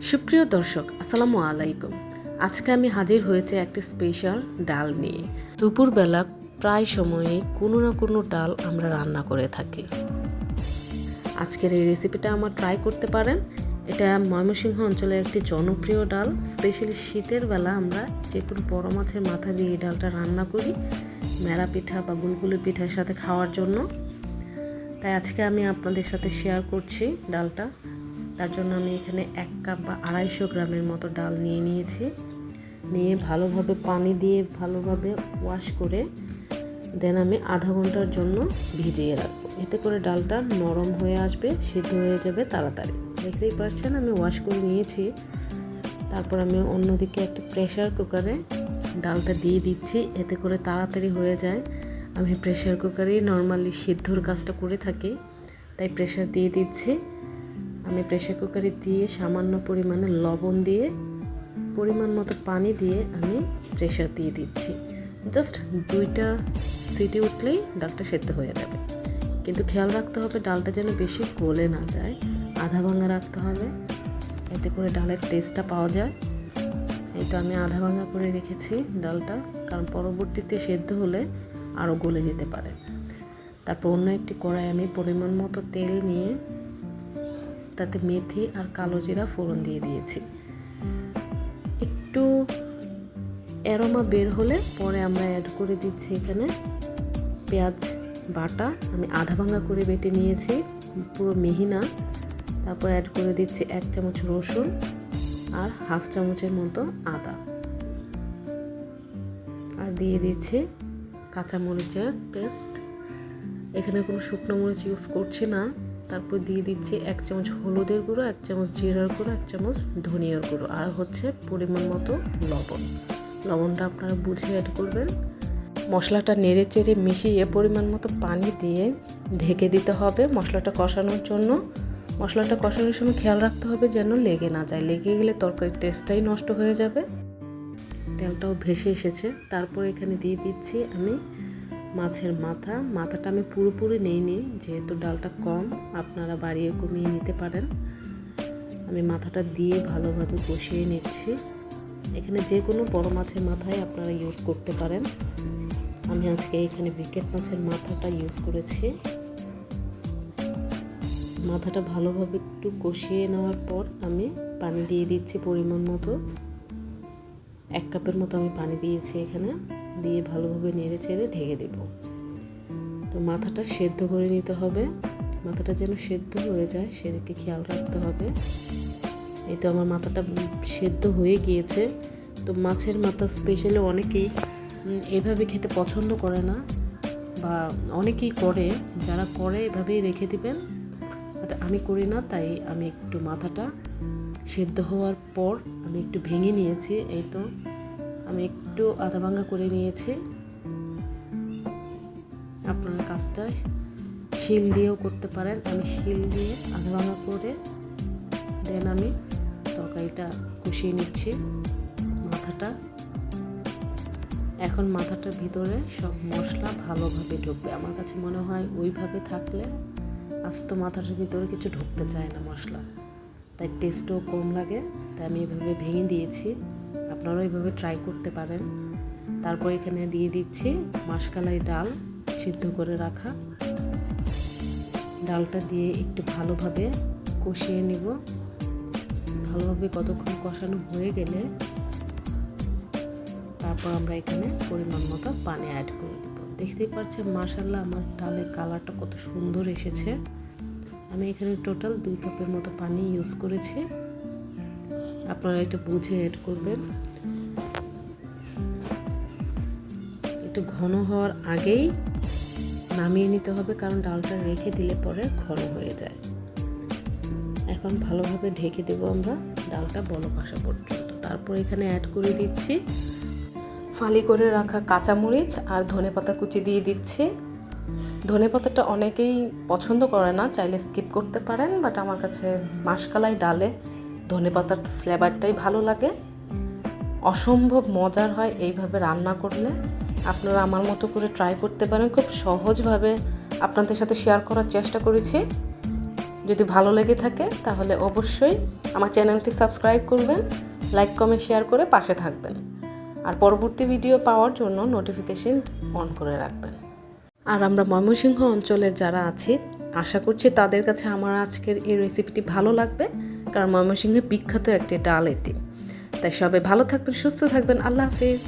সুপ্রিয় দর্শক, আসসালামু আলাইকুম। আজকে আমি হাজির হয়েছে একটি স্পেশাল ডাল নিয়ে। দুপুরবেলা প্রায় সময়ে কোনো না কোনো ডাল আমরা রান্না করে থাকি। আজকের এই রেসিপিটা আমার ট্রাই করতে পারেন। এটা ময়মনসিংহ অঞ্চলের একটি জনপ্রিয় ডাল। স্পেশালি শীতের বেলা আমরা যে কোনো বড় মাছের মাথা দিয়ে এই ডালটা রান্না করি মেলা পিঠা বা গুলগুলি পিঠার সাথে খাওয়ার জন্য। তাই আজকে আমি আপনাদের সাথে শেয়ার করছি ডালটা। তার জন্য আমি এখানে 1 কাপ বা 250 গ্রামের মতো ডাল নিয়েছি। নিয়ে ভালোভাবে পানি দিয়ে ভালোভাবে ওয়াশ করে দেন আমি আধা ঘন্টার জন্য ভিজিয়ে রাখবো। এতে করে ডালটা নরম হয়ে আসবে, সিদ্ধ হয়ে যাবে তাড়াতাড়ি। দেখতেই পাচ্ছেন আমি ওয়াশ করে নিয়েছি। তারপর আমি অন্যদিকে একটা প্রেসার কুকারে ডালটা দিয়ে দিচ্ছি, এতে করে তাড়াতাড়ি হয়ে যায়। আমি প্রেসার কুকারেই নর্মালি সিদ্ধর কাজটা করে থাকি, তাই প্রেসার দিয়ে দিচ্ছি। আমি প্রেসার কুকারে দিয়ে সামান্য পরিমাণে লবণ দিয়ে পরিমাণ মতো পানি দিয়ে আমি প্রেসার দিয়ে দিচ্ছি। জাস্ট 2টা সিটি উঠলেই ডালটা সেদ্ধ হয়ে যাবে। কিন্তু খেয়াল রাখতে হবে ডালটা যেন বেশি গলে না যায়, আধা ভাঙা রাখতে হবে, এতে করে ডালের টেস্টটা পাওয়া যায়। এই তো আমি আধা ভাঙা করে রেখেছি ডালটা, কারণ পরবর্তীতে সেদ্ধ হলে আরও গলে যেতে পারে। তারপর অন্য একটি কড়াই আমি পরিমাণ মতো তেল নিয়ে তাতে মেথি আর কালো জিরা ফোড়ন দিয়ে দিয়েছি। একটু অ্যারোমা বের হলে পরে আমরা অ্যাড করে দিচ্ছি এখানে পেঁয়াজ বাটা। আমি আধা ভাঙা করে বেটে নিয়েছি, পুরো মিহি না। তারপর অ্যাড করে দিচ্ছি 1 চামচ রসুন আর হাফ চামচের মতো আদা, আর দিয়ে দিচ্ছি কাঁচামরিচের পেস্ট। এখানে কোনো শুকনো মরিচ ইউজ করছি না। তারপর দিয়ে দিচ্ছি 1 চামচ হলুদের গুঁড়ো, 1 চামচ জিরার গুঁড়ো, 1 চামচ ধনিয়ার গুঁড়ো, আর হচ্ছে পরিমাণ মতো লবণ। লবণটা আপনারা বুঝে অ্যাড করবেন। মশলাটা নেড়ে চেড়ে মিশিয়ে পরিমাণ মতো পানি দিয়ে ঢেকে দিতে হবে মশলাটা কষানোর জন্য। মশলাটা কষানোর সময় খেয়াল রাখতে হবে যেন লেগে না যায়, লেগে গেলে তরকারির টেস্টটাই নষ্ট হয়ে যাবে। তেলটাও ভেসে এসেছে। তারপর এখানে দিয়ে দিচ্ছি আমি মাছের মাথাটা আমি পুরোপুরি নিইনি, যেহেতু ডালটা কম, আপনারা বাড়িয়ে কমিয়ে নিতে পারেন। আমি মাথাটা দিয়ে ভালোভাবে কষিয়ে নিচ্ছি। এখানে যে কোনো বড় মাছের মাথায় আপনারা ইউজ করতে পারেন। আমি আজকে এখানে বিকেট মাছের মাথাটা ইউজ করেছি। মাথাটা ভালোভাবে একটু কষিয়ে নেওয়ার পর আমি পানি দিয়ে দিচ্ছি পরিমাণ মতো। 1 কাপের মতো আমি পানি দিয়েছি এখানে, দিয়ে ভালোভাবে নেড়ে চেড়ে ঢেকে দেব। তো মাথাটা সেদ্ধ করে নিতে হবে, মাথাটা যেন সেদ্ধ হয়ে যায় সেদিকে খেয়াল রাখতে হবে। এই তো আমার মাথাটা সেদ্ধ হয়ে গিয়েছে। তো মাছের মাথা স্পেশালি অনেকেই এভাবে খেতে পছন্দ করে না, বা অনেকেই করে, যারা করে এভাবেই রেখে দিবেন। বাট আমি করি না, তাই আমি একটু মাথাটা সেদ্ধ হওয়ার পর আমি একটু ভেঙে নিয়েছি। এই তো আমি একটু আধা ভাঙা করে নিয়েছি। আপনারা কাজটা শিল দিয়েও করতে পারেন। আমি শিল দিয়ে আধা ভাঙা করে দেন আমি তরকারিটা কষিয়ে নিচ্ছি মাথাটা। এখন মাথাটার ভিতরে সব মশলা ভালোভাবে ঢুকবে। আমার কাছে মনে হয় ওইভাবে থাকলে আস্ত মাথাটার ভিতরে কিছু ঢুকতে চায় না মশলা, তাই টেস্টও কম লাগে। তাই আমি এভাবে ভেঙে দিয়েছি, আপনারাও এইভাবে ট্রাই করতে পারেন। তারপর এখানে দিয়ে দিচ্ছি মাসকালাই ডাল সিদ্ধ করে রাখা। ডালটা দিয়ে একটু ভালোভাবে কষিয়ে নিব। ভালোভাবে কতক্ষণ কষানো হয়ে গেলে তারপর আমরা এখানে পরিমাণ মতো পানি অ্যাড করে দেব। দেখতেই পাচ্ছেন মাশাআল্লাহ আমার ডালের কালারটা কত সুন্দর এসেছে। আমি এখানে টোটাল 2 কাপের মতো পানি ইউজ করেছি। আপনারা এটা বুঝে অ্যাড করবেন। একটু ঘন হওয়ার আগেই নামিয়ে নিতে হবে, কারণ ডালটা রেখে দিলে পরে ঘন হয়ে যায়। এখন ভালোভাবে ঢেকে দেব আমরা ডালটা বলক আসা পর্যন্ত। তারপর এখানে অ্যাড করে দিচ্ছি ফালি করে রাখা কাঁচামরিচ আর ধনেপাতা কুচি দিয়ে দিচ্ছি। ধনেপাতাটা অনেকেই পছন্দ করে না, চাইলে স্কিপ করতে পারেন, বাট আমার কাছে মাসকালাই ডালে ধনেপাতার ফ্লেভারটাই ভালো লাগে। অসম্ভব মজার হয় এইভাবে রান্না করলে। আপনারা আমার মতো করে ট্রাই করতে পারেন। খুব সহজভাবে আপনাদের সাথে শেয়ার করার চেষ্টা করেছি। যদি ভালো লেগে থাকে তাহলে অবশ্যই আমার চ্যানেলটি সাবস্ক্রাইব করবেন, লাইক কমেন্ট শেয়ার করে পাশে থাকবেন, আর পরবর্তী ভিডিও পাওয়ার জন্য নোটিফিকেশন অন করে রাখবেন। আর আমরা ময়মনসিংহ অঞ্চলে যারা আছি আশা করছি তাদের কাছে আমার আজকের এই রেসিপিটি ভালো লাগবে, কারণ ময়মনসিংহে বিখ্যাত একটি ডাল এটি। তাই সবাই ভালো থাকবেন, সুস্থ থাকবেন। আল্লাহ হাফেজ।